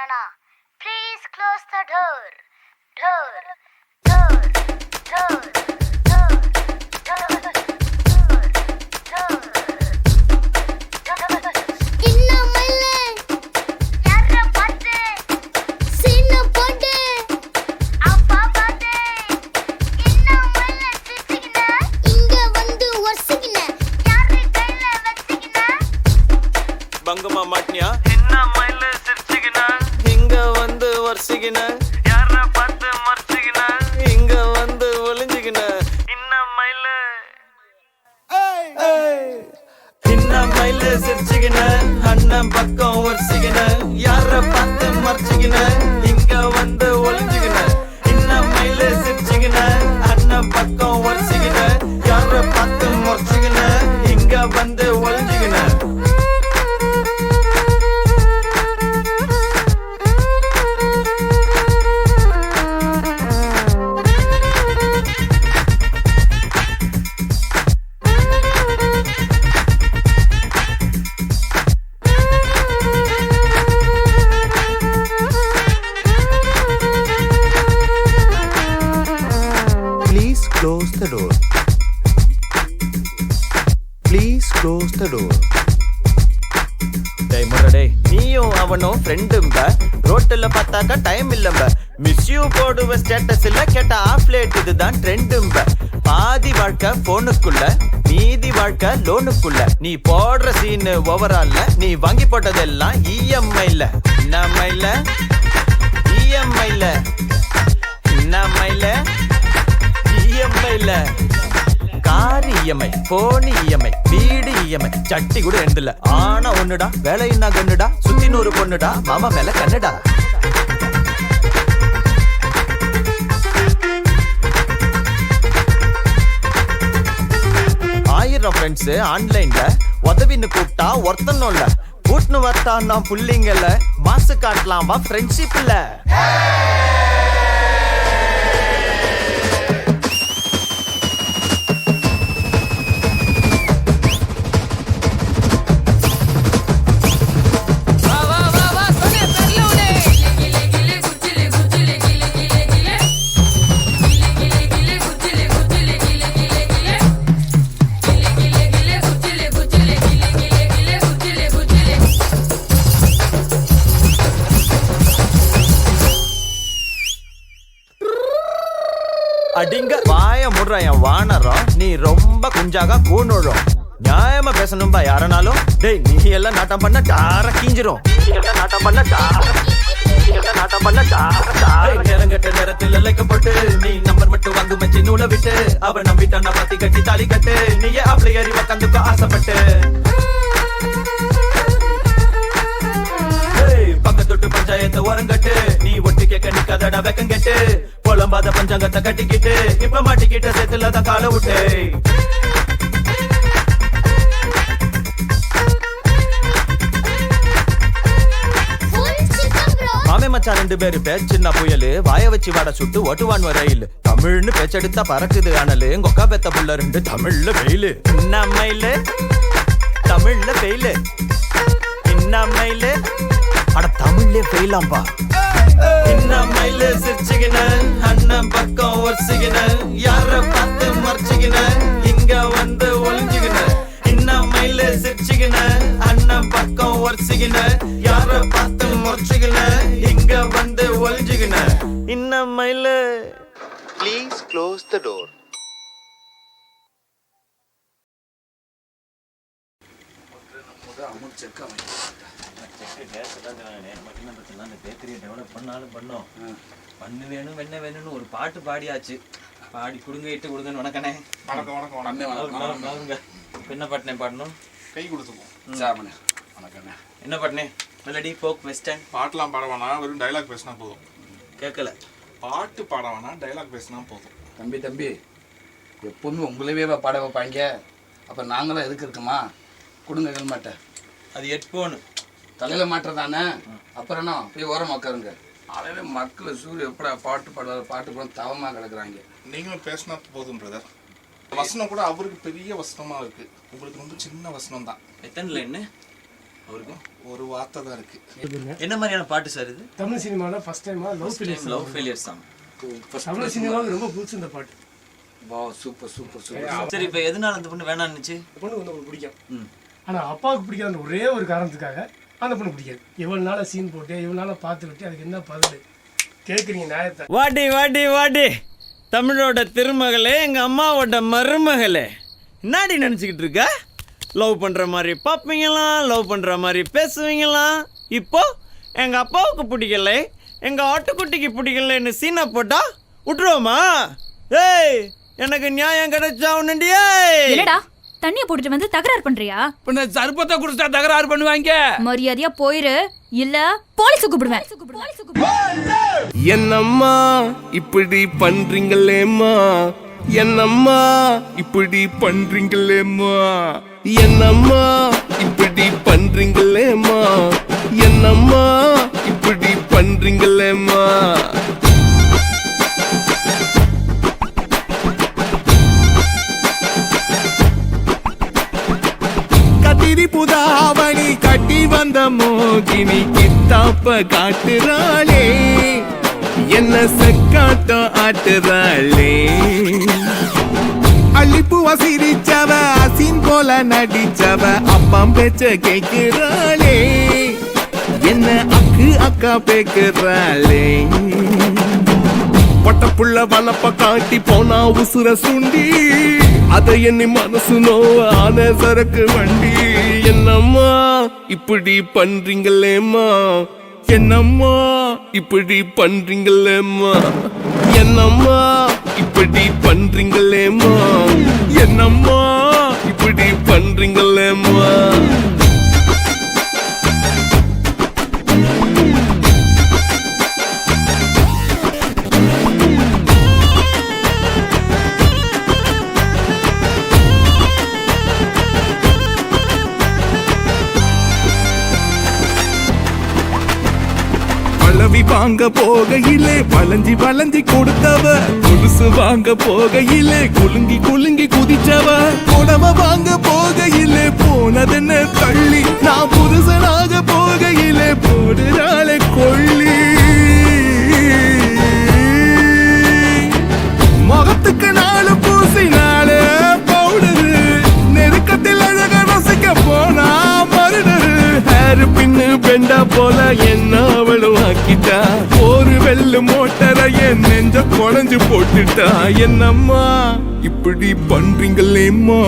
வேணா. Please close the door. Door door door door door door. பங்கமா மாட்டியா என்ன மயில சிரிச்சுக்கின இங்க வந்து வரிசிக்கின யார பார்த்து மறைச்சிக்கின இங்க வந்து ஒளிஞ்சுக்கின இன்ன மயில இன்ன மயில சிரிச்சுக்கின அண்ணன் பக்கம் வரிசிக்கின யார பார்த்து மறைச்சிக்கின இங்க வந்து ஒளிஞ்சுக்கின இன்ன மயில சிரிச்சுக்கின அண்ணன் பக்கம் வரிசிக்கின யார பார்த்து மறைச்சிக்கின இங்க வந்து ஒளிஞ்சுக்கின. Close the door. Please close the door. டேய் முரடே நீயும் அவனும் ஃப்ரெண்டும்ப ரோட்டில் பார்த்தாக்கா டைம் இல்லம்ப மிஸ் யூ போடுவ ஸ்டேட்டஸ்ல கேட்ட ஆஃப் லேட் இதுதான் ட்ரெண்டும்ப பாதி வாழ்க்கை போனுக்குள்ள மீதி வாழ்க்கை லோனுக்குள்ள நீ போடுற சீனு ஓவரால்ல நீ வாங்கி போட்டதெல்லாம் இஎம்ஐல நம்மைல இஎம்ஐல நம்மைல இஎம்ஐல கார் இஎம்ஐ போன் இஎம்ஐ வீடு இஎம்ஐ சட்டி கூட எழுந்துல ஆனா ஒண்ணுடா வேலையின்னா கண்ணுடா சுத்தி 100 பொண்ணுடா மாமா மேல கண்ணுடா. ஆயிரம் ஃப்ரெண்ட்ஸ் ஆன்லைன்ல உதவின்னு கூப்பிட்டா ஒருத்தனும் இல்ல கூட்டுன்னு வரட்டா நான் புள்ளிங்கல மாசு காட்டலாம் வா ஃப்ரெண்ட்ஷிப் இல்ல. அடிங்க வாய முடுற என் வானரம் நீ ரொம்ப குஞ்சாக கூணுழும் நியாயமா பேசணும்பா யாரனாலும் டேய் நீ எல்லாம் நாட்டம் பண்ண டார கீஞ்சிரும் நாட்டம் பண்ண நேரங்கட்ட நேரத்தில் இழைக்கப்பட்டு நீ நம்பர் மட்டும் வாங்கு மச்சி நூலை விட்டு அவ நம்பிட்டான பாத்தி கட்டி தாலி கட்டு நீயே அப்படி அறிவ கந்துக்க ஆசைப்பட்டு பக்கத்தொட்டு பஞ்சாயத்து ஓரங்கட்டு நீ ஒட்டு கேட்க நிக்காதடா வெக்கம் கெட்டு புலம்பாத பஞ்சாங்கத்தை கட்டிக்கிட்டு இப்ப மாட்டிக்கிட்ட சேத்துல தான் கால விட்டு மாமே மச்சான் 2 பேரு பேச்சின்னா புயலு வாய வச்சு வாட சுட்டு ஓட்டுவான் ரயில் தமிழ்னு பேச்செடுத்தா பறக்குது ஆனலு கொக்கா பெத்த புள்ள 2 தமிழ்ல வெயிலு இன்னமையில தமிழ்ல வெயிலு இன்னமையில அட தமிழ்ல வெயிலாம்பா. இன்னமையில சிரிச்சுக்கின அண்ணன் பக்கம் வரிசிக்கின யார பார்த்து மறைச்சிக்கின இங்க வந்து ஒளிஞ்சுக்கின இன்னமையில சிரிச்சுக்கின அண்ணன் பக்கம் வரிசிக்கின யார பார்த்து மறைச்சிக்கின இங்க வந்து ஒளிஞ்சுக்கின இன்னமையில. Please close the door. பண்ணு வேணும் வெண்ண வேணும்னு ஒரு பாட்டு பாடியாச்சு பாடி கொடுங்க இட்டு கொடுங்கன்னு வணக்கண்ணே. என்ன பாட்டுனே பாடணும் கை கொடுத்துக்குவோம். வணக்கண்ணே. என்ன பாட்டுனே மெலடி ஃபோக் வெஸ்டர்ன் பாட்டெலாம் பாட வேணாம் வெறும் டைலாக் பேசினா போதும். கேட்கல பாட்டு பாட வேணாம் டைலாக் பேசினா போதும். தம்பி எப்போதுமே உங்களவே பாட வைப்பாங்க அப்போ நாங்களாம் எதுக்கு இருக்குமா கொடுங்க ஹெல்மெட்டை. அது ஹெட்ஃபோனு தலையில் மாட்டுறதானே அப்புறம் என்ன போய் ஓரமாக உட்காருங்க. அதையே மக்கள் சூரிய எப்படா பாட்டு பாடுவார் பாட்டு பாட தவமாக கிடக்குறாங்க. நீங்களும் பேசினா போதும் பிரதர். வசனம் கூட அவருக்கு பெரிய வசனமாக இருக்குது, உங்களுக்கு ரொம்ப சின்ன வசனம் தான். எத்தனை லைன்னு? அவருக்கு ஒரு வார்த்தை தான் இருக்கு. என்ன மாதிரியான பாட்டு சார் இது? தமிழ் சினிமாவில் ஃபர்ஸ்ட் டைமாக லவ் ஃபெயிலியர் சாங். தமிழ் சினிமாவுக்கு ரொம்ப பிடிச்ச இந்த பாட்டு. வா சூப்பர் சூப்பர் சூப்பர். சரி, இப்போ எதனால அந்த பொண்ணு வேணான்னுச்சு? இந்த பொண்ணு வந்து உங்களுக்கு பிடிக்கும், ஆனால் அப்பாவுக்கு பிடிக்காத ஒரே ஒரு காரணத்துக்காக அந்த பொண்ணு பிடிக்காது. இவ்வளோ நாளாக சீன் போட்டு இவ்வளோ நாளாக பார்த்து விட்டு அதுக்கு என்ன பதில் கேட்குறீங்க நியாயத்தை? வாடி வாடி வாடி, தமிழோட திருமகளே, எங்கள் அம்மாவோட மருமகளே, என்னாடி நினச்சிக்கிட்டு இருக்க? லவ் பண்ணுற மாதிரி பார்ப்பீங்களாம், லவ் பண்ணுற மாதிரி பேசுவீங்களாம். இப்போ எங்கள் அப்பாவுக்கு பிடிக்கல, எங்கள் ஆட்டுக்குட்டிக்கு பிடிக்கலன்னு சீனை போட்டா விட்டுருவோமா? ஏய், எனக்கு நியாயம் கிடைச்சா உன்னுண்டியே. என்னடா தண்ணிய போட்டுட்டு வந்து தகராறு பண்றியா? பின்ன சர்பத்தை குடிச்சா தகராறு பண்ணுவாங்க. மரியாதையா போயிரு, இல்ல போலீஸ் கூப்பிடுவேன். என்னம்மா இப்படி பண்றீங்களேம்மா, என்னம்மா இப்படி பண்றீங்களேம்மா, என்னம்மா இப்படி பண்றீங்களேம்மா, என்னம்மா இப்படி பண்றீங்களேம்மா. கத்திரி புதாவணி கட்டி வந்த மோகினி கித்தாப்ப காட்டுறாளே, என்ன செக்காட்டம் ஆட்டுறாளே. அள்ளிப்பூவ சிரிச்சவ அசின் போல நடிச்சவ அப்பம் பேச்ச கேட்கிறாளே, என்ன அக்கு அக்கா பேக்குறாளே. பொட்டப்புள்ள வனப்ப காட்டி போனா உசுர சுண்டி, அதை எண்ணி மனசு நோவ ஆன சரக்கு வண்டி. என்னம்மா இப்படி பண்றீங்களேம்மா, என்னம்மா இப்படி பண்றீங்களேம்மா, என்னம்மா இப்படி பண்றீங்களேம்மா, என்னம்மா இப்படி பண்றீங்களேம்மா. பழவி வாங்க போகையிலே வளைஞ்சி வளைஞ்சி கொடுத்தவ, கொலுசு வாங்க போகையிலே குலுங்கி குலுங்கி குதிச்சவ, புடவ வாங்க போகையிலே போனதென்ன தள்ளி, நான் புருஷனாக போகையிலே போடுறாளே கொள்ளி. முகத்துக்கு நாலு பூசினாலே பவுடரு, நெருக்கத்தில் அழக ரசிக்க போனா மருடரு. ஹேரு பின்னு பெண்டா போல என்ன அவளும் ஆக்கிட்டா, ஒரு வெள்ளு மோட்டரை என் நெஞ்ச குழஞ்சு போட்டுட்டா. என்னம்மா இப்படி பண்றீங்களேம்மா,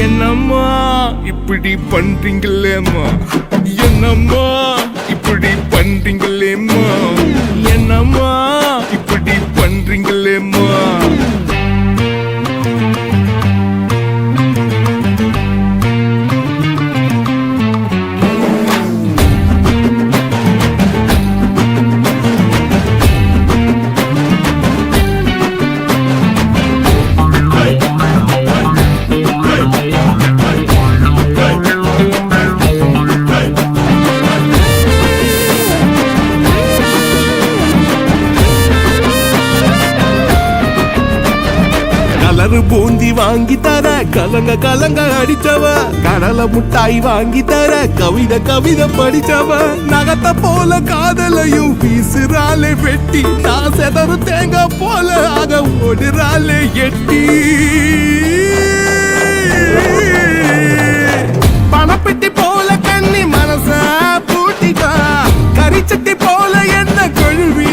என்னம்மா இப்படி பண்றீங்களேம்மா, என்னம்மா இப்படி பண்றீங்களேம்மா, என்னம்மா இப்படி பண்றீங்களேம்மா. கலரு பூந்தி வாங்கி தர கலங்க கலங்க அடிச்சவ, கடலை முட்டாய் வாங்கி தர கவிதை கவிதை படிச்சவ, நகத்த போல காதலையும் வீசுறாளே வெட்டி, நான் செதறு தேங்காய் போல ஆக ஓடுறாளே எட்டி. பணப்பெட்டி போல கண்ணி மனச பூட்டிட்டா, கரிச்சட்டி போல என்ன கொழுவி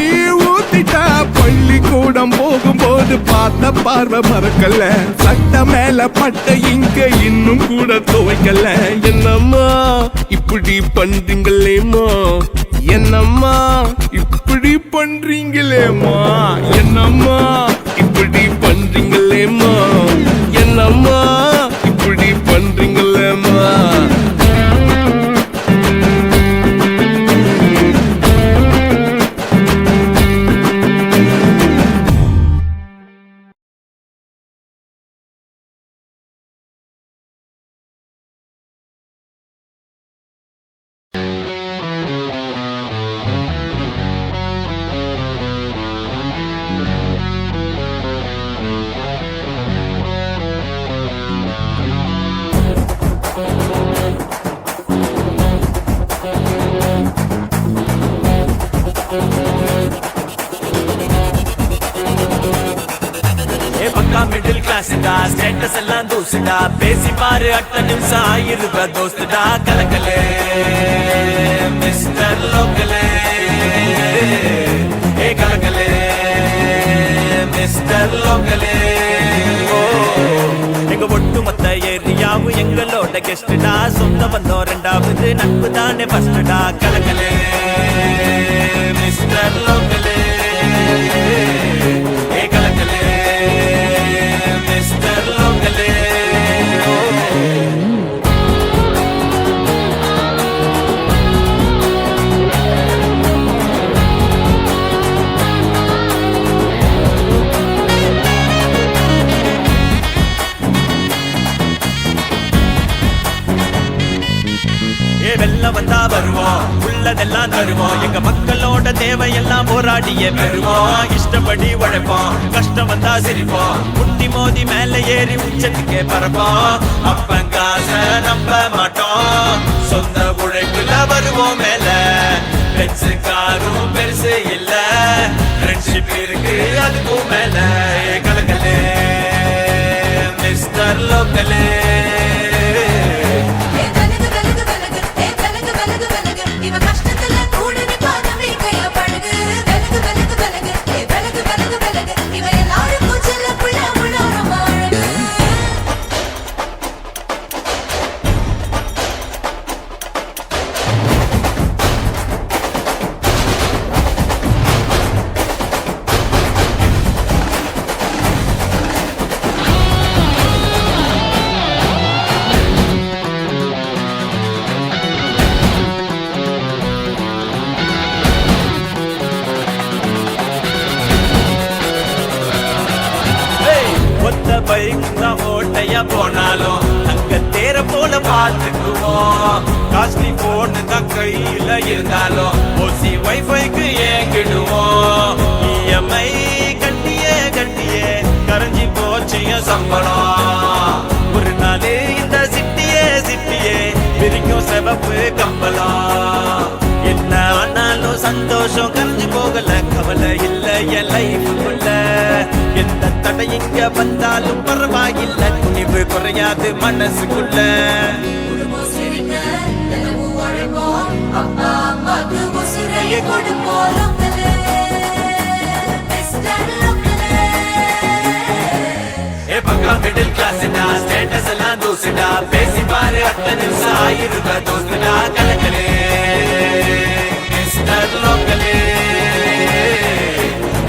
ஊத்திட்டா. பள்ளிக்கூடம் போகும்போது பார்த்த பார்வை மறக்கல, சட்ட மேல பட்ட இங்க இன்னும் கூட துவைக்கல. என்னம்மா இப்படி பண்றீங்களேம்மா, என்னம்மா இப்படி பண்றீங்களேம்மா, என்னம்மா இப்படி பண்றீங்களேம்மா, என்னம்மா இப்படி பண்றீங்களேம்மா. கிளாஸ்டா ஸ்டேட்டஸ் எல்லாம் தூசுடா பேசி பாரு அட்ட நிமிஷம் ஆயிருவ தோஸ்துடா கலக்கலே மிஸ்டர் லோக்கலே ஏ கலக்கலே மிஸ்டர் லோக்கலே எங்க ஒட்டுமொத்த ஏரியாவும் எங்களோட கெஸ்டா சொந்த பந்தம் ரெண்டாவது நட்பு தானே ஃபர்ஸ்டா கலக்கலே மிஸ்டர் லோக்கலே ஏ கலக்கலே மிஸ்டர் லோக்கலே வெல்ல வந்தா வருவோம் உள்ளதெல்லாம் தருவோம் எங்க மக்களோட தேவையெல்லாம் போராடியே பெறுவோம் இஷ்டப்படி உழைப்போம் கஷ்டம் வந்தா சிரிப்போம் முட்டி மோதி மேல ஏறி உச்சத்துக்கே பறப்போம் அப்பங்காச நம்ப மாட்டோம் சொந்த உழைப்புல வருவோம் மேல பெருசு காரும் பெருசு இல்ல ஃப்ரெண்ட்ஷிப் இருக்கு அதுக்கும் மேல கலக்கலே மிஸ்டர் லோக்கலே ஓட்டையா போனாலும் அங்க தேர போல பார்த்துக்குவோம் காஸ்ட்லி போன் தான் கையில இருந்தாலும் ஓசி வைஃபைக்கு ஏங்கிடுவோம் இஎம்ஐ கட்டியே கட்டியே கரைஞ்சி போச்சு சம்பளம் ஒரு நாளே இந்த சிட்டியே பிரிக்கும் சிவப்பு கம்பளம் என்ன ஆனாலும் சந்தோஷம் கரைஞ்சு போகல கவலை இல்ல என் லைஃபுக்குள்ள எந்த தடை இங்க வந்தாலும் பரவாயில்ல துணிவு குறையாது மனசுக்குள்ள மிடில் கிளாஸ்டா ஸ்டேட்டஸ் எல்லாம் தூசுடா பேசி பாரு அட்ட நிமிஷம் ஆயிருவ தோஸ்துடா கலக்கலே மிஸ்டர் லோக்கலே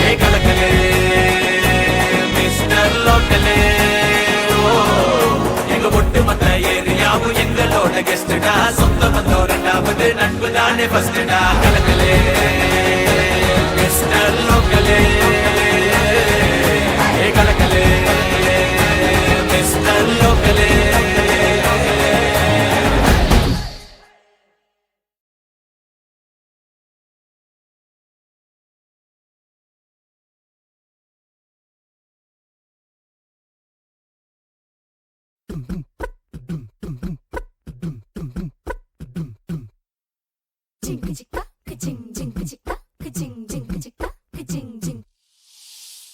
ஏ கலக்கலே மிஸ்டர் லோக்கலே எங்க ஒட்டுமொத்த ஏரியாவும் எங்களோட கெஸ்டா சொந்த பந்தம் ரெண்டாவது நட்பு தானே ஃபர்ஸ்டா கலக்கலே மிஸ்டர் லோக்கலே ஏ கலக்கலே மிஸ்டர் லோக்கலே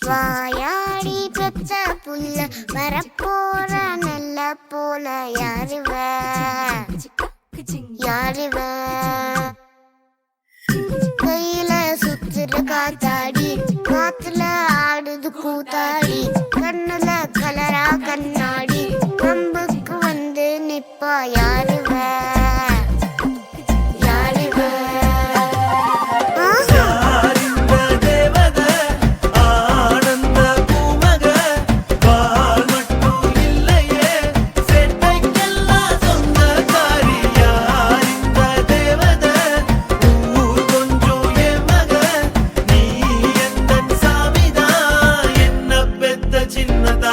வாயாடி பெத்த புள்ள வரப்போற நல்ல போல யாருவ கையில சுத்துற காத்தாடி காத்துல ஆடுது கூத்தாடி கண்ணுல கலரா கண்ணாடி கம்புக்கு வந்து நிப்பா யாருவ சின்னதா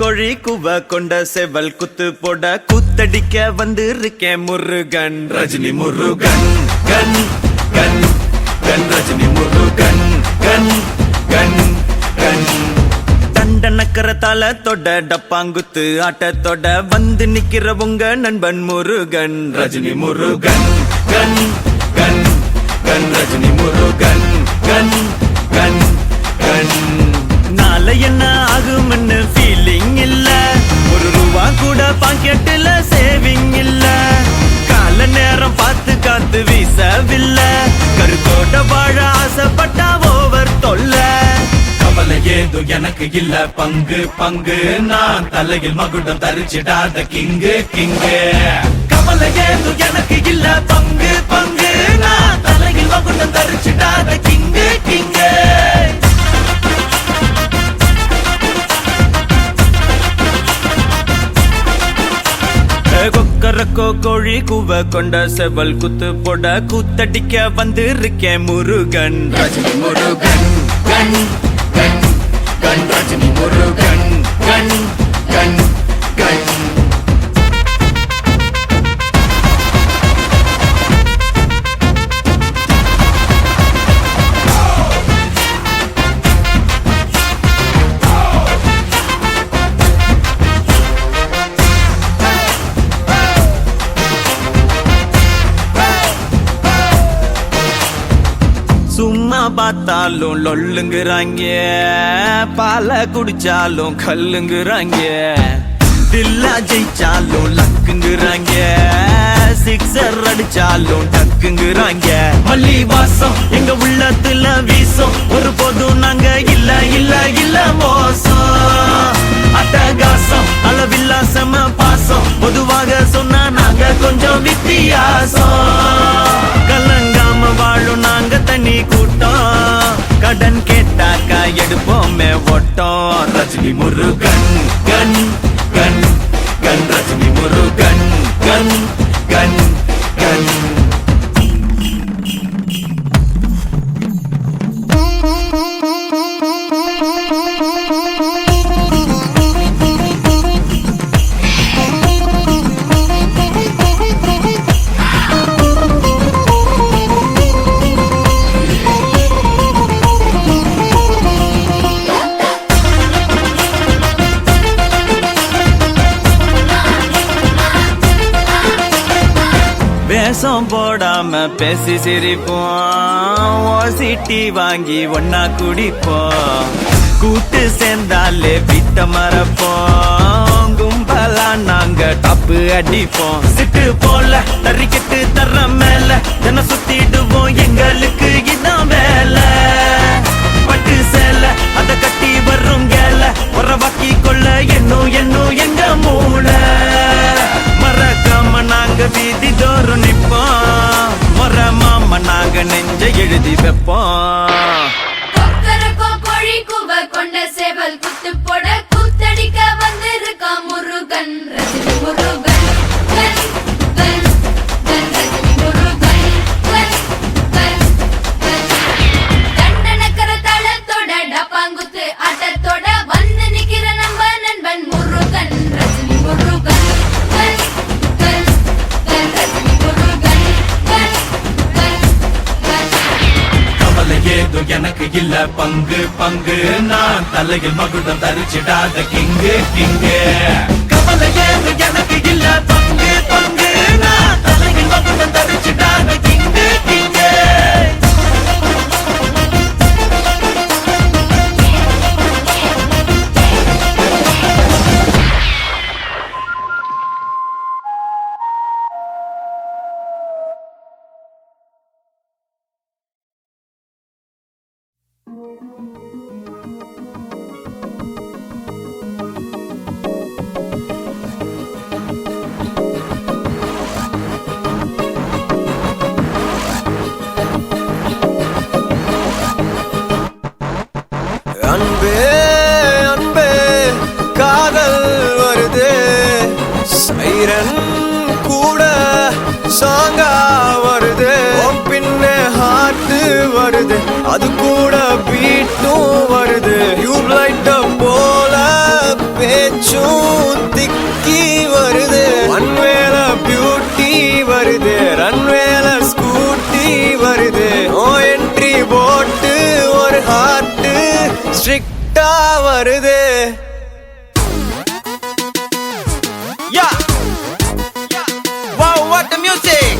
கோழி குவ கொண்ட செவல் குத்து போட கூத்தடிக்க வந்து இருக்கேன் முருகன் ரஜினி முருகன் கன் கன் கன் ரஜினி முருகன் கன் கன் கன் தண்டனக்கரத்தால தொட டப்பாங்குத்து ஆட்டத்தோட வந்து நிக்கிற உங்க நண்பன் முருகன் ரஜினி முருகன் கன் கன் கன் ரஜினி முருகன் கன் கன் கன் நாளை என்ன ஆகும்னு ஃபீலிங் இல்ல ஒரு ரூபா கூட பாக்கெட்டுல சேவிங் இல்ல கால நேரம் பார்த்து காத்து வீசவில்லை கருத்தோட வாழ ஆசைப்பட்டா ஓவர் தொல்ல கவலை ஏதும் எனக்கு இல்ல பங்கு பங்கு நான் தலையில் மகுடம் தரிச்சிடாத கிங்கு கிங்கு கவலை ஏதும் எனக்கு இல்ல பங்கு பங்கு நான் தலையில் மகுடம் தரிச்சிடாத கிங்கு கிங்கு கொக்கரக்கோ கோழி கூவ கொண்ட செவல் குத்து போட கூத்தடிக்க வந்து இருக்கேன் முருகன் ரஜினி முருகன் கன் கன் கன் ரஜினி முருகன் கன் கன் கன் சும்மா பார்த்தாலும் லொல்லுங்கிறாங்க பால குடிச்சாலும் கல்லுங்கிறாங்க தில்லா ஜெயிச்சாலும் லக்குங்கிறாங்க சிக்ஸர் அடிச்சாலும் டக்குங்கிறாங்க மல்லி வாசம் எங்க உள்ளத்துல வீசும் ஒரு போதும் நாங்க இல்ல இல்ல இல்ல மோசம் அட்டகாசம் அளவில்லா செம பாசம் பொதுவாக சொன்னா நாங்க கொஞ்சம் வித்தியாசம் கலங்காம வாழும் நாங்க தனி கூட்டம் கடன் கேட்டாக்கா எடுப்போமே ஓட்டம் ரஜினி முருகன் கன் கன் கன் ரஜினி முருகன் கன் கன் கன் வேஷம் போடாம பேசி சிரிப்போம் ஓசிட்டி வாங்கி ஒன்னா குடிப்போம் கூட்டு சேர்ந்தாலே வீட்ட மறப்போம் கும்பலா நாங்க டப்பு அடிப்போம் சிட்டு போல தறிக்கிட்டு தர்ற மேல தின சுத்திடுவோம் எங்களுக்கு இதான் வேலை பட்டு சேல அத கட்டி வரும் கேல உறவாக்கி கொள்ள என்னும் எங்க மூளை மறக்காம நாங்க வீதி தோறும் நிப்போம் முறை மாம நாங்க நெஞ்ச எழுதி வைப்போம் கோழி கூவ கொண்ட சேவல் குத்து போட கூத்தடிக்க வந்திருக்கா முருகன் ரஜினி முருகன் கன் கன் கன் ரஜினி முருகன் கன் கன் கன் தண்டனக்கர தளத்தோட டப்பாங்குத்து ஆட்டத்தோட வந்து நிக்கிற நம்ம நண்பன் முருகன் ரஜினி முருகன் கன் கன் கன் ரஜினி முருகன் கன் கன் கன் கவலை ஏதும் எனக்கு இல்ல பங்கு பங்கு நான் தலையில் மகுடம் தரிச்சிடாத கிங்கு கிங்கு கவலை ஏதும் எனக்கு இல்ல பங்கு பங்கு நான் தலையில் மகுடம் தரிச்சிடாத கிங்கு கிங்கு அன்பே அன்பே காதல் வருது சைரன் கூட சாங்கா வருது பின்ன ஹார்ட் வருது அது கூட பீட்டும் வருது டியூப்லைட்ட போல பேச்சும் ஸ்ட்ரிக்டா வருது யா wow what the music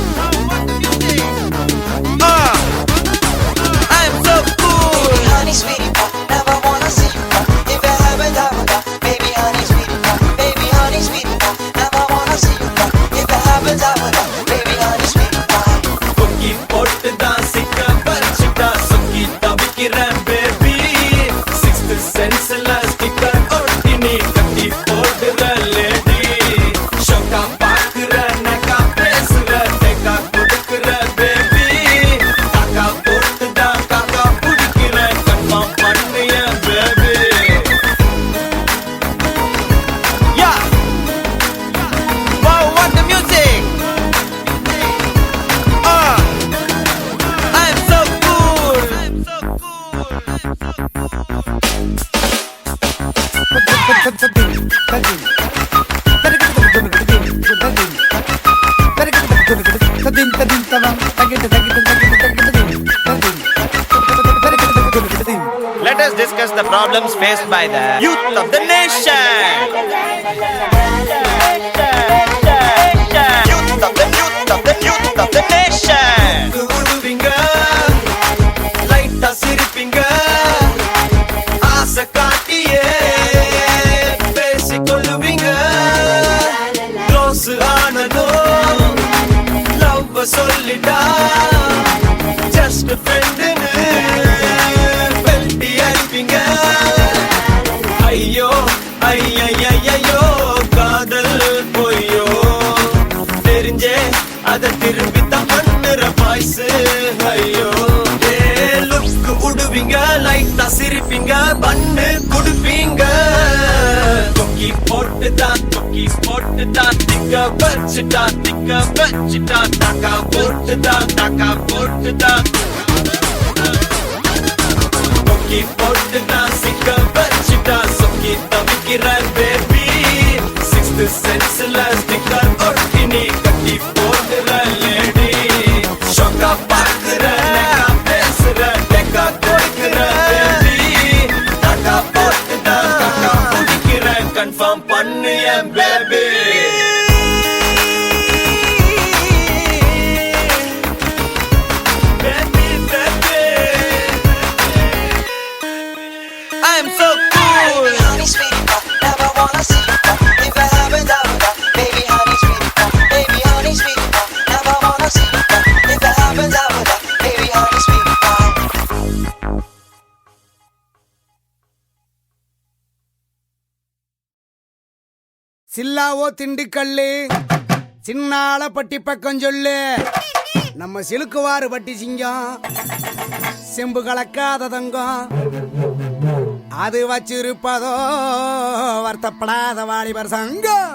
I'm so cool Honey, sweetie pie, never wanna see you cry. If you haven't ever got, baby, honey, sweetie pie, baby, honey, sweetie pie, never wanna see you cry. If you haven't ever got, baby, honey, sweetie pie. கொக்கி போட்டு தான் சிக்க பறிச்சுட்டா சொக்கி தவிக்கிறேன் baby sixth சென்ஸ்ல sticker ஒட்டி நீ கட்டி போடுற lady ஷோக்கா பாக்குற நக்கா பேசுற டேக்கா கொடுக்குற பேபி காக்கா போட்டு தான் காக்கா பிடிக்கிற கன்ஃபார்ம் பண்ணிய baby yeah wow what the music I'm so cool. Let us discuss the problems faced by the youth of the nation. Youth of the nation. குடுவிங்க லைட்டா சிரிப்பிங்க ஆசை காட்டியே பேசிக்கொள்ளுவீங்க க்ளோஸ் ஆனதும் லவ் சொல்லிட்டா ஜஸ்ட் ஃப்ரெண்டுன்னு பெல்ட்டி அடிப்பீங்க ஐயோ ஐயோ காதல் பொய்யோ தெரிஞ்சே அத திரும்பி தான் பண்ணுற பாய்ஸ் ஐயோ லுக்கு விடுவீங்க லைட்டா சிரிப்பீங்க பண்ணு கொடுப்பீங்க கொக்கி போட்டு தான் திக்க வச்சுட்டா தாக்கா போட்டு தான் கொக்கி போட்டு தான் சிக்க வச்சுட்டா சொக்கி தவிக்கிற பேபி சிக்ஸ்த் சென்ஸ்ல ஸ்டிக்கர் ஒட்டி நீ கட்டி போடுற லேடி ஷோக்கா பாக்குற நக்கா பேசுற டேக்கா கொடுக்குற பேபி தாக்கா போட்டு தான் காக்கா பிடிக்கிற கன்ஃபார்ம் பண்ணு என் baby I'm so cool. Baby, honey, sweetie pie, never wanna see you cry. If you haven't ever got, baby, honey, sweetie pie, baby, honey, sweetie pie, never wanna see you cry. If you haven't ever got, baby, honey, sweetie pie. சில்லாவோ Dindigul Chinnalapatti பக்கம் சொல்லு நம்ம சிலுக்குவாறு பட்டி சிங்கம் செம்பு கலக்காத தங்கம் அது வச்சிருப்பதோ வருத்தப்படாத வாலிபர் சங்கம்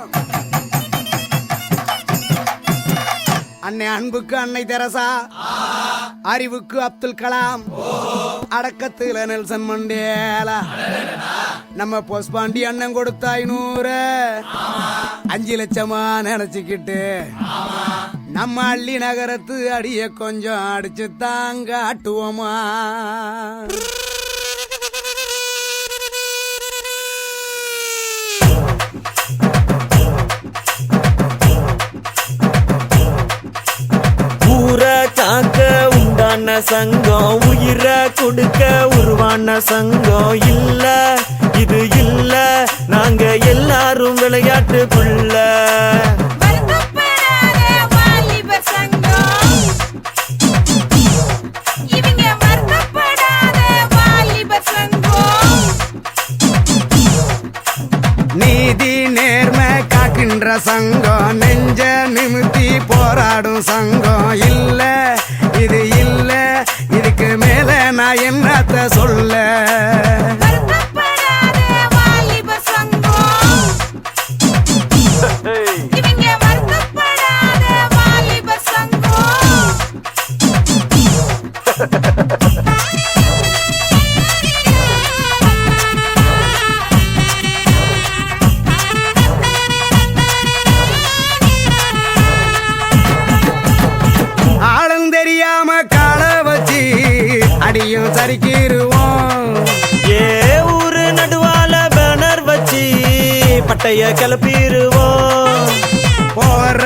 அன்னை அன்புக்கு அன்னை தெரசா அறிவுக்கு அப்துல் கலாம் அடக்கத்துல நெல்சன் மண்டேலா நம்ம போஸ்பாண்டி அண்ணன் கொடுத்த 500 5 லட்சமா நினைச்சுக்கிட்டு நம்ம அள்ளி நகரத்து அடிய கொஞ்சம் அடிச்சு தாங்க ஆட்டுவோமா ஊரை காக்க உண்டான சங்கம் உயிரை கொடுக்க உருவான சங்கம் இல்ல இது இல்ல நாங்க எல்லாரும் விளையாட்டுக்குள்ள நீதி நேர்மை காக்கின்ற சங்கம் நெஞ்ச நிமித்தி போராடும் சங்கம் இல்ல இது இல்ல இதுக்கு மேல நான் என்னத்த சொல்ல ஆளும் தெரியாம கால வச்சு அடியும் சரிக்கிருவோம் ஏ பட்டைய கிளப்பிடுவோம். போற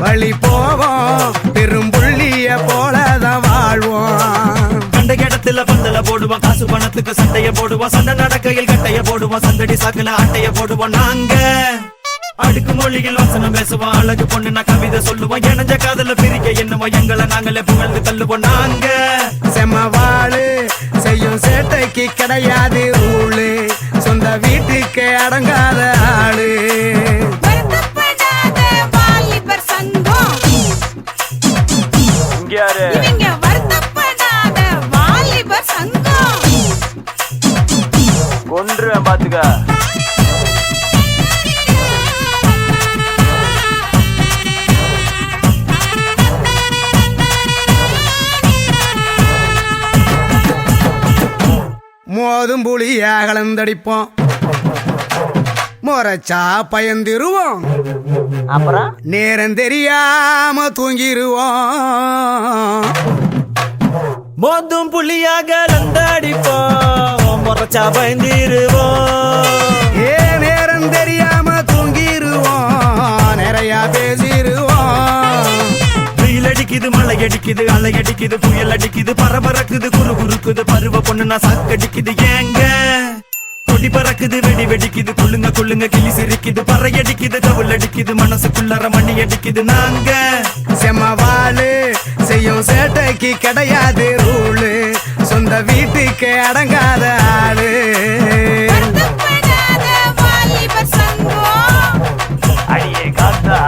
வழி போவோம் பெரும்புள்ளிய போலதான் வாழ்வோம். கண்ட இடத்துல பந்தல போடுவோம், காசு பணத்துக்கு சண்டைய போடுவோம், சண்டை நடக்கையில் கட்டைய போடுவோம், சந்தடி சாக்குல ஆட்டைய போடுவோம். நாங்க அடுக்கு மொழியில் வசனம் பேசுவோம், அழகு பொண்ணு நான் கவிதை சொல்லுவோம், இணைஞ்ச காதல பிரிக்க என்னவோம், எங்களை நாங்களே புகழ்ந்து தள்ளுவோம். நாங்க செம்மவாளு செய்யும் சேட்டைக்கு கிடையாது ரூலு, சொந்த வீட்டுக்கு அடங்காத ஆளு. கொன்றுவேன் பாத்துக்க. மோதும் புளியா கலந்தடிப்போம், முறைச்சா பயந்திருவோம், அப்புறம் நேரம் தெரியாம தூங்கிருவோம். மோதும் புள்ளியாக லந்தடிப்போம், முறைச்சா பயந்திருவோம். ஏ நேரம் தெரியாம தூங்கிருவோம், நிறைய பேசிருவோம். வெயில் அடிக்குது, மழை அடிக்குது, அலை அடிக்குது, புயல் அடிக்குது, பரபரக்குது, குறு குறுக்குது, பருவ பொண்ணு நான் சாக்கடிக்குது. ஏங்க கொடி பறக்குது, வெடி வெடிக்குது, குள்ளுங்க குள்ளுங்க கிளி சிரிக்குது, பறை அடிக்குது, தவுள் அடிக்குது, மனசுக்குள்ளற மணி அடிக்குது. நாங்க செம்மவாளு செய்யும் சேட்டைக்கு கிடையாது ரூலு, சொந்த வீட்டுக்கு அடங்காத ஆளு. அடியே காத்தா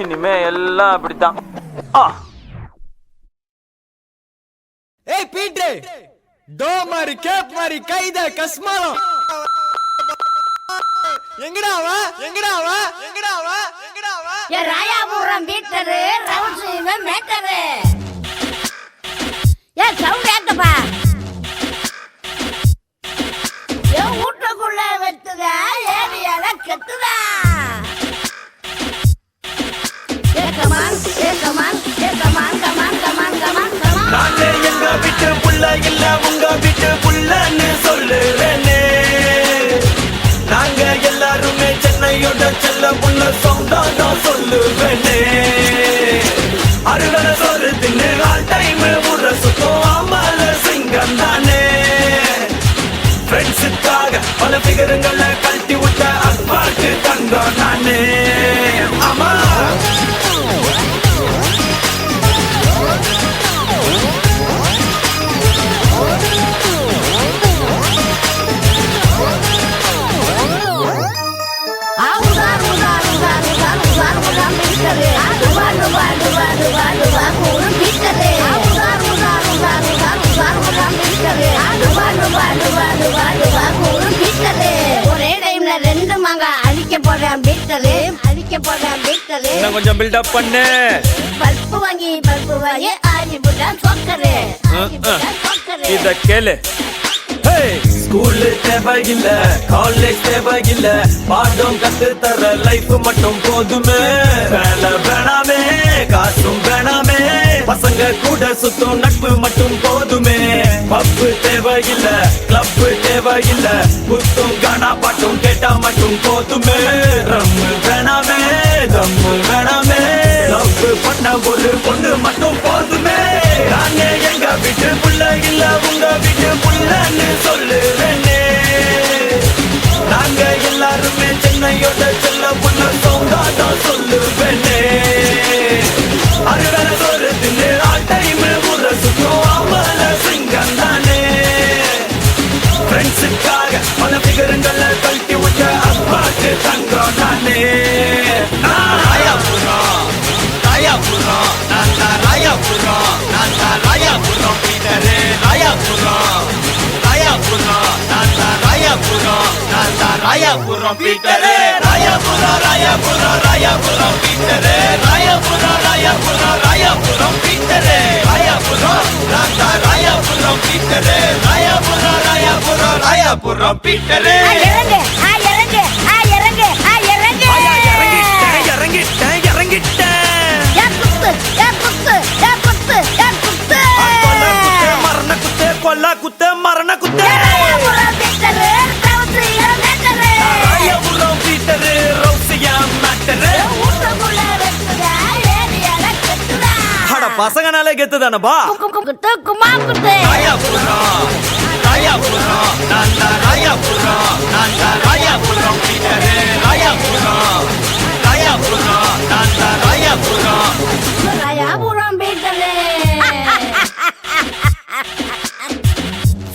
இனிமே எல்லாம் அப்படித்தான். ஏய் பீட்ரு, டோ மாதிரி கேப் மாதிரி கைத கஸ்மாலம். எங்கடா வா எங்கடா வா எங்கடா வா எங்கடா வா? ஏ ராயாபுரம் பீட்டரு ரவுண்ட்ஸ் மேட்டரு. ஏ சவுண்ட் ஏத்தப்பா. ஏ வீட்டுக்குள்ள வெத்துதா ஏரியால கெத்துதா. நாங்க எங்க வீட்டு புள்ள இல்ல உங்க வீட்டு புள்ளன்னு சொல்லுறேனே. நாங்க எல்லாருமே சென்னையோட செல்ல புள்ள சொந்தம் தான் சொல்லுவேனே. அறுவடை சோறு தின்னு ஆல் டைம் ஊற சுத்தம் ஆமால சிங்கம் தானே. ஃப்ரெண்ட்ஸுக்காக பல பிகரங்களை கழட்டி விட்ட அப்பாட்டு தங்கம் நானே. ஆமா ஒரே டைம்ல ரெண்டு மங்க அழிக்க போறேன் பீட்டரு, அழிக்க போறேன் பீட்டரு. இன்னும் கொஞ்சம் பில்டப் பண்ணு. பல்பு வாங்கி ஆடி புட்டா சொக்கரு, இத கேளு. ஸ்கூல் தேவையில்ல, காலேஜ் தேவையில்ல, பாடம் கத்து தர லைஃப் மட்டும் போதுமே. வேலை வேணாமே, காசும் வேணாமே, பசங்க கூட சுத்தும் நட்பு மட்டும் போதுமே. பப்பு தேவையில்ல, கிளப் தேவையில்ல, குத்தும் கானா பாட்டும் கேட்டா மட்டும் போதுமே. ரம்மு வேணாமே, தம்மு வேணாமே, லவ் பண்ண ஒரு பொண்ணு மட்டும் போதுமே. நாங்க எங்க வீட்டு புள்ள இல்ல உங்க வீட்டு புள்ளன்னு சொல்லுறேனே. நாங்க எல்லாருமே சென்னையோட செல்ல புள்ள சொந்தம் சொல்லுவேனே. அறுவடை சோறு தின்னு ஆல் டைம் ஊற சுத்தம் ஆமல சிங்கம் தானே. ஃப்ரெண்ட்ஸுக்காக பல பிகரங்களை கழட்டி விட்ட அப்பாட்டு தங்கம் தானே. ராயாபுரம் ராயாபுரம் நான் தான் ராயாபுரம், நான் தான் ராயாபுரம் பீட்டரு. ராயாபுரம் ராயாபுரம் நான் தான் ராயாபுரம், நான் தான் Royapuram Peter. Royapuram Royapuram Royapuram Peter. Royapuram Royapuram Royapuram Peter. Royapuram நான் தான் ராயாபுரம் பீட்டரு. ராயாபுரம் ராயாபுரம் ராயாபுரம் பீட்டரு. இறங்கிட்டேன் இறங்கிட்டேன். பசங்கனாலே கெத்து தானப்பா. குத்து குமா குத்து ராயாபுரம் ராயாபுரம் நான் தான் ராயாபுரம் நான் தான் ராயாபுரம் பீட்டரு ராயாபுரம் ராயாபுரம் நான் தான் ராயாபுரம். ராயாபுரம் பீட்டரு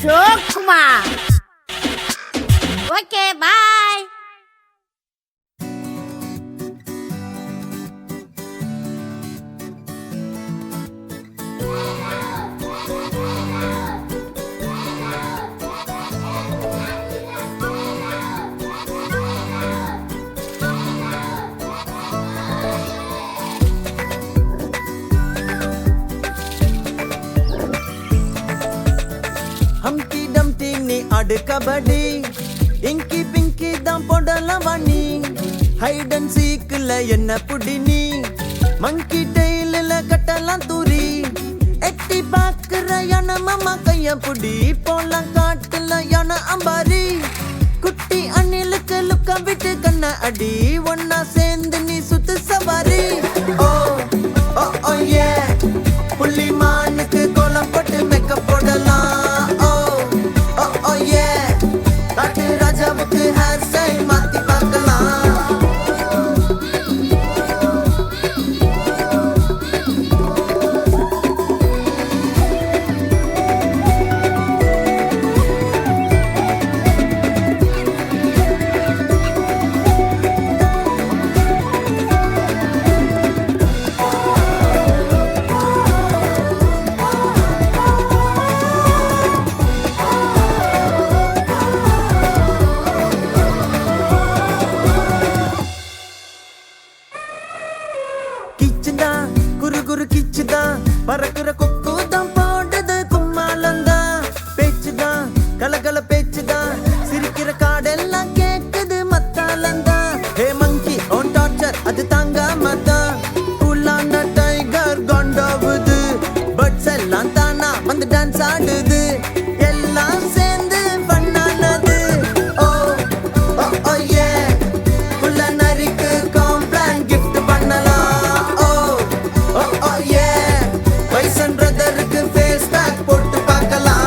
சோக்குமா. Okay bye. ஹம்டி டம்டி நீ ஆடு கபடி இங்கி பிங்கி தான் போடலாம் வாணி ஹைட் அண்ட் சீக்ல என்ன புடி நீ மங்கி டெய்ல கட்டலாம் தூரி எட்டி பாக்குற யான மாமா கைய புடி போலாம் காட்டுல யான அம்பாரி குட்டி அணிலுக்கு லுக்க விட்டு கண்ண அடி ஒன்னா சேர்ந்து நீ சுத்து சவாரி. ஓ ஓ ஓ ஏ புள்ளி மானுக்கு கோலம் போட்டு மேக்கப் போடலாம். ஓ ஓ ஓ ஏ காட்டு ராஜாவுக்கு ஹேர் ஸ்டைல் மாத்தி பார்க்கலாம். கிச்சுதா குரு குரு கிச்சுதா பறக்குற கொக்கு தான் போடுது கும்மாலந்தா பேச்சுதா கலகல பேச்சுதா சிரிக்கிற காடெல்லாம் கேக்குது மத்தாலந்தா. ஹே மங்கி ஓன் டார்ச்சர் அது தாங்காமதா புல்லாண்ட டைகர் காண்டாவுது பட்ஸ் எல்லாம் தானா வந்து டான்ஸ் ஆடுது எல்லாம் சேர்ந்து பண்ணானது. ஓ ஓ ஓ ஏ புள்ள நரிக்கு காம்ப்ளான் கிஃப்ட் பண்ணலாம். ஓ ஓ ஓ ஏ பைசன் பிரதருக்கு ஃபேஸ் பேக் போட்டு பார்க்கலாம்.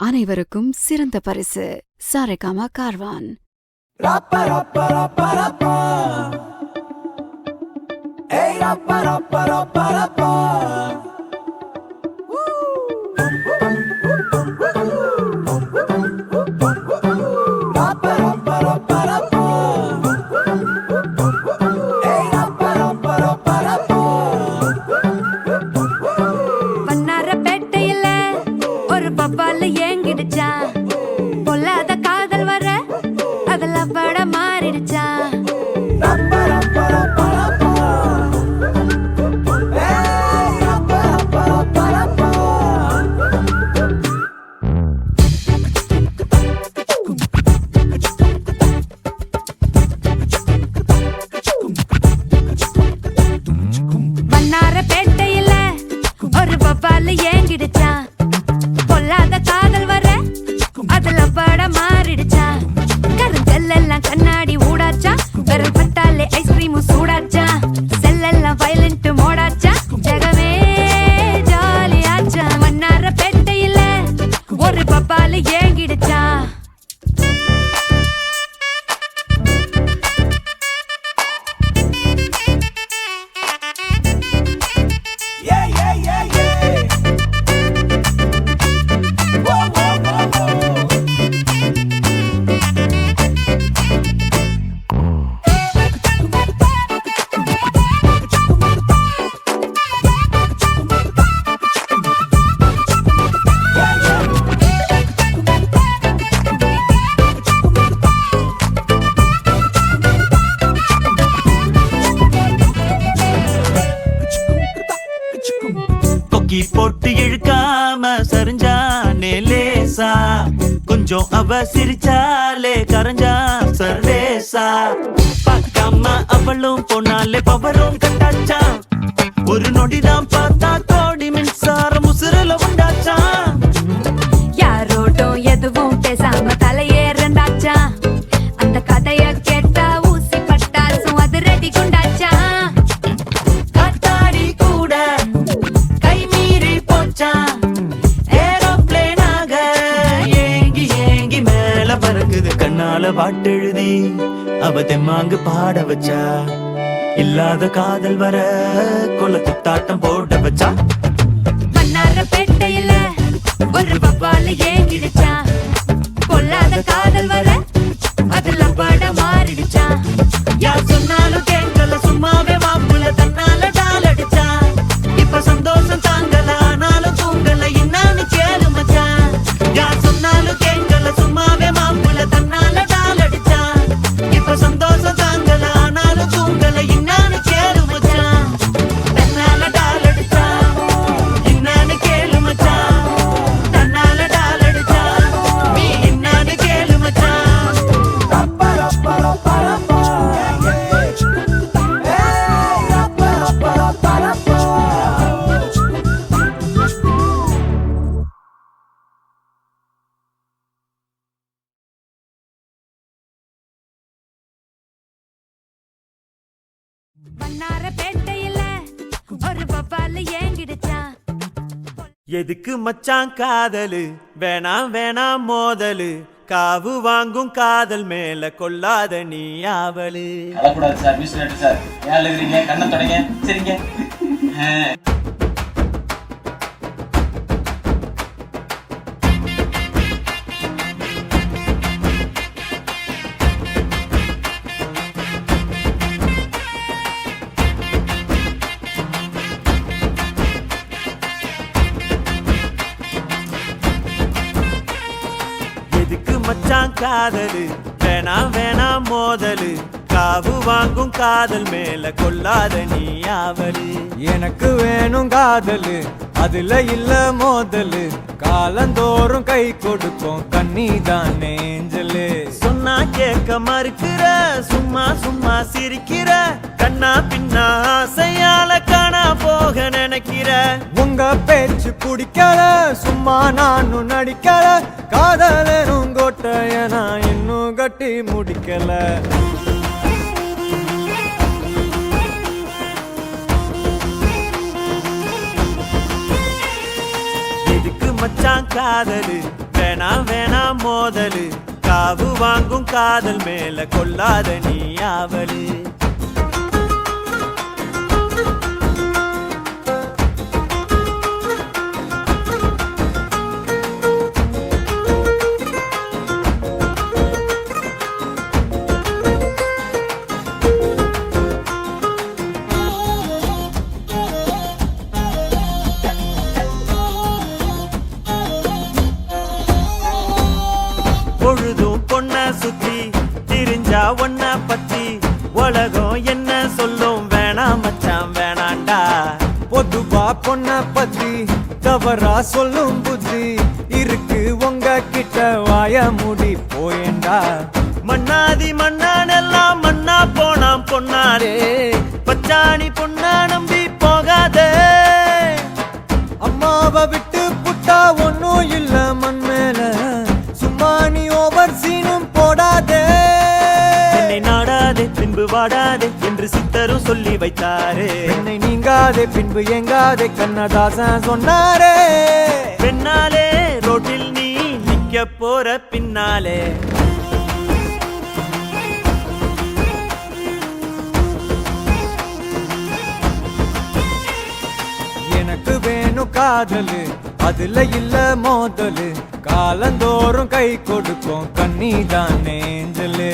அனைவருக்கும் சிறந்த பரிசு சாரேகாமா கார்வான். வண்ணாரப்பேட்டையில ஒரு பப்பால ஏங்கிடுச்சா பொல்லாத காதல் வர அதுல பட மாறிடுச்சா. கொஞ்சம் அவ சிரிச்சாலே கரைஞ்சா சர்வேசா பார்க்காம அவளும் போனாலே பவரும் கட்டாச்சா ஒரு நொடிதான் பார்த்தா கோடி மின்சாரம் உசுரல உண்டாச்சா யாரோட்டும் எதுவும் பேசாம தலையேறண்டாச்சா அந்த கதைய கேட்டா ஊசி பட்டாசும் அது ரெடி குண்டாச்சா காத்தாடி கூட கை மீறி போச்சா ஏரோப்ளேனாக ஏங்கி ஏங்கி மேல பறக்குது கண்ணால பாட்டெழுதி அவ தெம்மாங்கு பாட வச்சா இல்லாத காதல் வர கொல குத்தாட்டம் போட வச்சா மன்னார பேட்டையில ஒரு பப்பால ஏங்கிடுச்சா பொல்லாத காதல் வர அதுல பட மாறிடுச்சா யார் சொன்னாலும் கேட்கல சும்மாவே மாப்புல தன்னால டால் அடிச்சா இப்ப சந்தோஷம் தாங்கல ஆனாலும் தூங்கல என்னன்னு கேளு மச்சான் யார் சொன்னாலும் கேட்கல சும்மாவே மாப்புல தன்னால டால் அடிச்சா இப்ப சந்தோஷம் தாங்கல ஆனாலும் தூங்கல என்னன்னு கேளு மச்சான் தன்னால டால் அடிச்சா என்னன்னு கேளு மச்சான் தன்னால டால் அடிச்சா நீ என்னன்னு கேளு மச்சான் மன்னார பேட்டையில ஒரு பப்பால ஏங்கிடுச்சா எதுக்கு மச்சான் காதலு வேணாம் வேணாம் மோதலு காவு வாங்கும் காதல் மேல கொள்ளாத நீ ஆவலு அழக்கூடாது சார் மிஸ் சார் ஏன் எழுதுறீங்க கண்ணை தொடங்க சரிங்க எதுக்கு மச்சான் காதலு வேணாம் வேணாம் மோதலு காவு வாங்கும் காதல் மேல கொள்ளாத நீ ஆவலு எனக்கு வேணும் காதலு அதுல இல்ல மோதலு காலந்தோறும் கை கொடுக்கும் கண்ணீதான் நேஞ்சலு சொன்னா கேட்க மறுக்கிற சும்மா சும்மா சிரிக்கிற கண்ணா பின்னா ஆசையால காணா போக நினைக்கிற உங்க பேச்சு பிடிக்கல சும்மா நானும் நடிக்கல காதலனும் கோட்டைய நான் இன்னும் கட்டி முடிக்கல எதுக்கு மச்சான் காதலு வேணாம் வேணாம் மோதலு காவு வாங்கும் காதல் மேல கொள்ளாத நீ ஆவலு பொழுதும் பொண்ண சுத்தி திரிஞ்சா ஒன்ன பத்தி உலகம் என்ன சொல்லும் வேணாம் மச்சான் வேணாண்டா பொதுவா பொண்ண பத்தி தவறா சொல்லும் புத்தி இருக்கு உங்க கிட்ட வாய மூடி போயேண்டா மண்ணாதி மண்ணானெல்லாம் மண்ணா போனாம் பொன்னாரே பச்சாணி பொண்ணா நம்பி போகாதே அம்மாவை விட்டு புட்டா ஒன்னும் இல்ல மண் மேல சும்மா நீ ஓவர் சீனும் போடாதே என்னை நாடாதே பின்பு வாடாதே என்று சித்தரும் சொல்லி வைத்தாரே என்னை நீங்காதே பின்பு எங்காதே கண்ணதாசன் சொன்னாரே பெண்ணாலே ரோட்டில் நீ நிக்க போற பின்னாலே எனக்கு வேணும் காதலு அதுல இல்ல மோதலு காலந்தோறும் கை கொடுக்கும் கண்ணீதான் நேஞ்சலு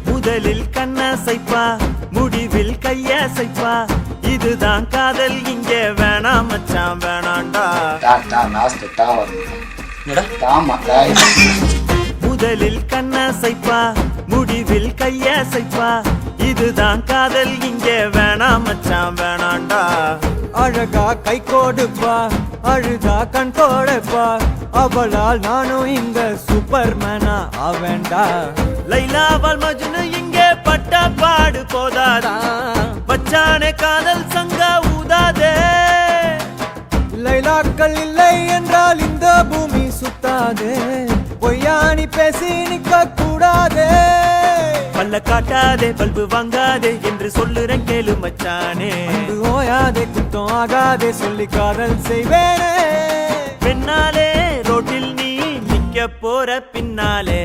முதலில் கண்ணசைப்பா சைப்பா இதுதான் காதல் இங்கே வேணாம் மச்சான் வேணாண்டா. முதலில் கண்ணசைப்பா முடிவில் கையசைப்பா இதுதான் காதல் இங்கே வேணாம் மச்சான் வேணாண்டா. அழகா கை கோடுப்பா அழுதா கண் கோடப்பா அவளால் நானும் இங்க சூப்பர்மேனா ஆவேண்டா. லைலாவால் மஜ்னு இங்கே பட்ட பாடு போதாதா மச்சானே காதல் சங்கா ஊதாதே. லைலாக்கள் இல்லை என்றால் இந்த பூமி சுத்தாதே பொய்யானி பேசி நிக்க கூடாதே. பல்ல காட்டாதே பல்பு வாங்காதே என்று சொல்லுறேன் கேளு மச்சானே. ஓயாதே குத்தம் ஆகாதே சொல்லி காதல் செய்வேனே. பின்னாலே ரோட்டில் நீ நிக்க போற பின்னாலே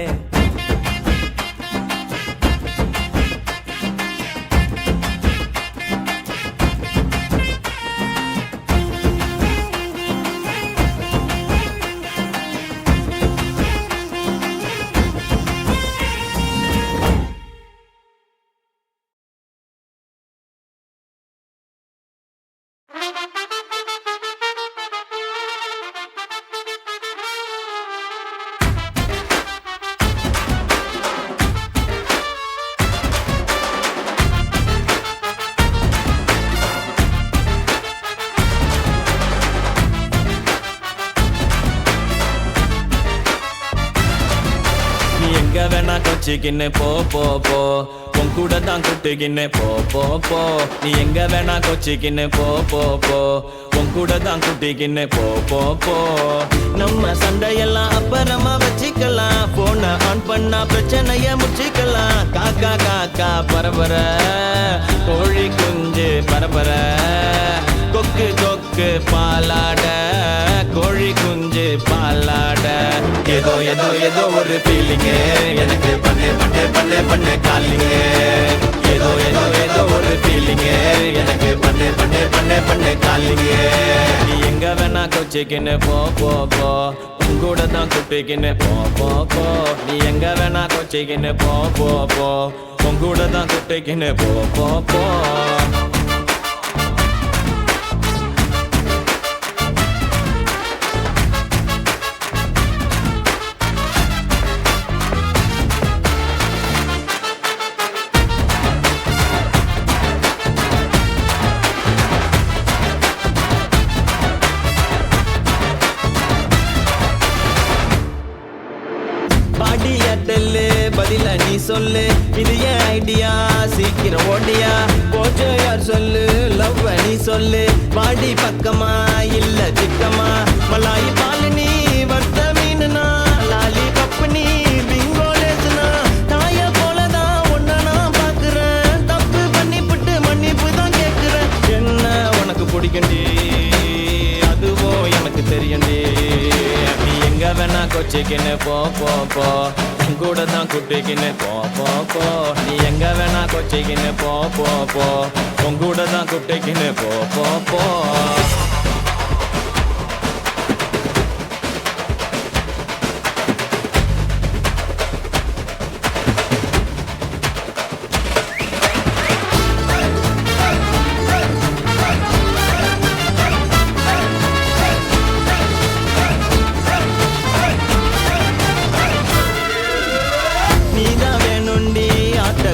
எங்க வேணா கொச்சிக்கின்னு போ போ போ உன் கூட தான் குட்டுக்கின்னு போ போ போ. நீ எங்க வேணா கொச்சிக்கின்னு போ போ போ உன் கூட தான் குட்டிக்கின்னு போ போ போ. நம்ம சண்டையெல்லாம் அப்புறமா வச்சுக்கலாம் போன ஆன் பண்ணா பிரச்சனைய முடிச்சுக்கலாம். காக்கா காக்கா பரபர கோழி குஞ்சு பரபர கொக்கு கொக்கு பாலாட கோழி குஞ்சு பாலாட. ஏதோ ஏதோ ஏதோ ஒரு ஃபீலிங்கு எனக்கு பண்ணு பண்ணு பண்ணு பண்ணு காலிங்கு. ஏதோ ஏதோ ஏதோ ஒரு ஃபீலிங்கு எனக்கு பண்ணு பண்ணு பண்ணு பண்ணு காலிங்கு. நீ எங்க வேணா கொச்சிக்கின்னு போ போ போ உன் கூட தான் குட்டிக்கின்னு போ போ போ. நீ எங்க வேணா கொச்சிக்கின்னு போ போ போ உன் கூட தான் குட்டிக்கின்னு போ போ போ. பதில நீ சொல்லு இது ஏன் ஐடியா சீக்கிரம் ஓடியா போச்சோ யார் சொல்லு லவ் நீ சொல்லு வாடி பக்கமா இல்ல சிக்கமா மலாயி பால் நீ வர்த்த மீனுனா லாலி பப்பு நீ பிங்கோலேசுனா தாய போலதான் ஒன்ன நான் பாக்குறேன் தப்பு பண்ணிவிட்டு மன்னிப்பு தான் கேட்கிறேன். என்ன உனக்கு பிடிக்கண்டி அதுவோ எனக்கு தெரியண்டி. நீ எங்க வேணா கொச்சிக்கின்னு போ போ போ கூட தான் குட்டிக்கின்னு போ போ போ. நீ எங்க வேணா கொச்சிக்கின்னு போ போ போ உன் கூட தான் குட்டிக்கின்னு போ போ போ.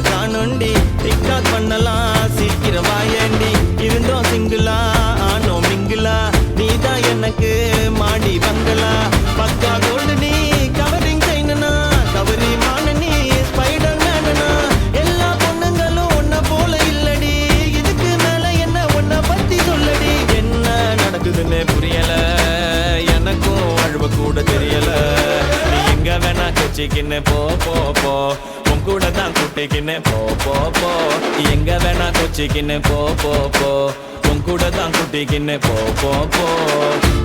காணுண்டி டிக்டாக் பண்ணலாம் சீக்கிரம் வாயண்டி இருந்தோம் சிங்கிளா ஆனோ மிங்கிளா நீ தான் எனக்கு மாடி பங்களா பக்கா கோல்டு நீ கவரிங் செய்யணுனா கவரி மான நீ ஸ்பைடர் மேனா. எல்லா பொண்ணுங்களும் ஒன்ன போல இல்லடி இதுக்கு மேல என்ன ஒன்ன பத்தி சொல்லடி. என்ன நடக்குதுன்னு புரியல எனக்கும் அழுவ கூட தெரியல. நீ எங்க வேணா கொச்சிக்கின்னு போ போ போ கூட தான் குட்டிக்கின்னு போ போ போ. எங்க வேணா கொச்சிக்கின்னு போ போ போ உன் கூட தான் குட்டிக்கின்னு போ போ போ.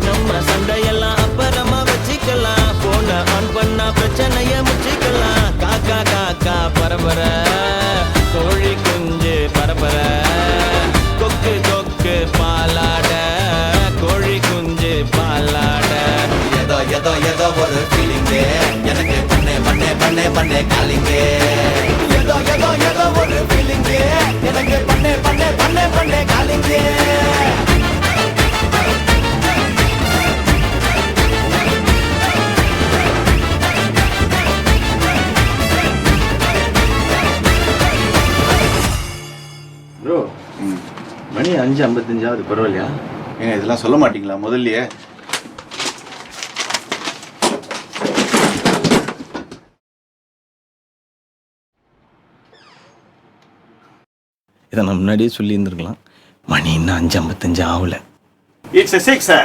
நம்ம சண்டையெல்லாம் அப்புறமா வச்சுக்கலாம் போன ஆன் பண்ணா பிரச்சனைய முடிச்சுக்கலாம். காக்கா காக்கா பரபர கோழி குஞ்சு பரபர கொக்கு கொக்கு பாலாட கோழி குஞ்சு பாலாட. ஏதோ ஏதோ ஏதோ ஒரு ஃபீலிங்கு எனக்கு பண்ணு பண்ணு பண்ணு பண்ணு காலிங்கு. ஏதோ ஏதோ ஏதோ ஒரு ஃபீலிங்கு எனக்கு பண்ணு பண்ணு பண்ணு மணி 5:55 பரவாயில்லையா? ஏங்க இதெல்லாம் சொல்ல மாட்டீங்களா முதல்லயே? இதை நான் முன்னாடியே சொல்லி இருந்திருக்கலாம். மணி இன்னும் 5:55 ஆகல. It's a 6, sir.